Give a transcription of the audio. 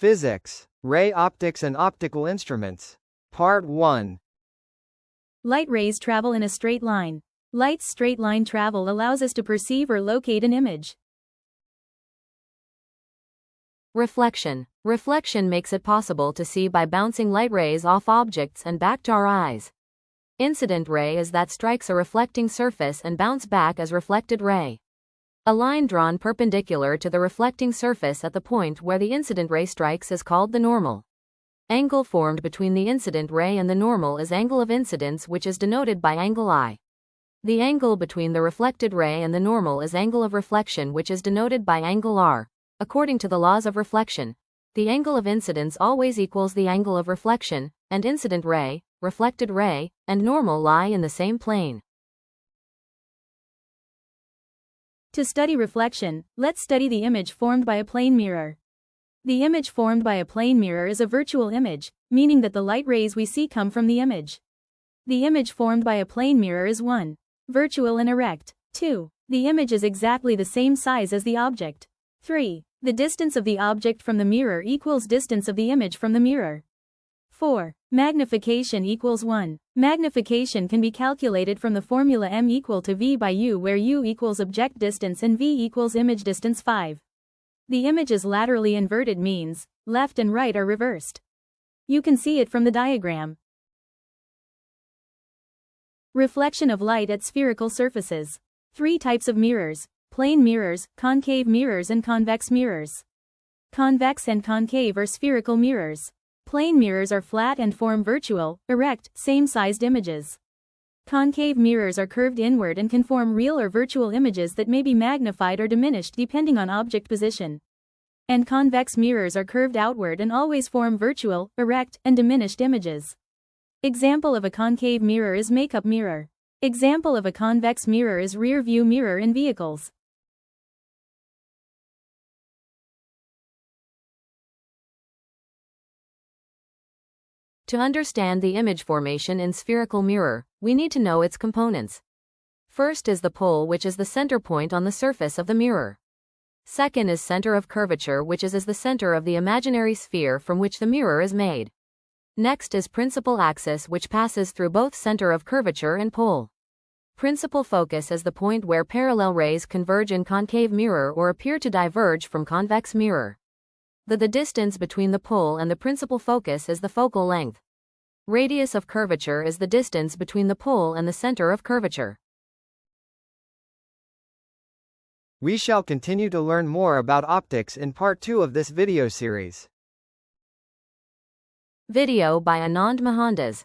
Physics, Ray Optics and Optical Instruments. Part 1. Light rays travel in a straight line. Light's straight line travel allows us to perceive or locate an image. Reflection. Reflection makes it possible to see by bouncing light rays off objects and back to our eyes. Incident ray is that strikes a reflecting surface and bounce back as reflected ray. A line drawn perpendicular to the reflecting surface at the point where the incident ray strikes is called the normal. Angle formed between the incident ray and the normal is angle of incidence, which is denoted by angle I. The angle between the reflected ray and the normal is angle of reflection, which is denoted by angle R. According to the laws of reflection, the angle of incidence always equals the angle of reflection, and incident ray, reflected ray, and normal lie in the same plane. To study reflection, let's study the image formed by a plane mirror. The image formed by a plane mirror is a virtual image, meaning that the light rays we see come from the image. The image formed by a plane mirror is 1. Virtual and erect. 2. The image is exactly the same size as the object. 3. The distance of the object from the mirror equals distance of the image from the mirror. 4. Magnification equals 1. Magnification can be calculated from the formula m equal to v by u, where u equals object distance and v equals image distance. 5. The image is laterally inverted, means left and right are reversed. You can see it from the diagram. Reflection of light at spherical surfaces. 3 types of mirrors: plane mirrors, concave mirrors and convex mirrors. Convex and concave are spherical mirrors. Plane mirrors are flat and form virtual, erect, same-sized images. Concave mirrors are curved inward and can form real or virtual images that may be magnified or diminished depending on object position. And convex mirrors are curved outward and always form virtual, erect, and diminished images. Example of a concave mirror is makeup mirror. Example of a convex mirror is rear view mirror in vehicles. To understand the image formation in spherical mirror, we need to know its components. First is the pole, which is the center point on the surface of the mirror. Second is center of curvature, which is the center of the imaginary sphere from which the mirror is made. Next is principal axis, which passes through both center of curvature and pole. Principal focus is the point where parallel rays converge in concave mirror or appear to diverge from convex mirror. The distance between the pole and the principal focus is the focal length. Radius of curvature is the distance between the pole and the center of curvature. We shall continue to learn more about optics in part 2 of this video series. Video by Anand Mohandas.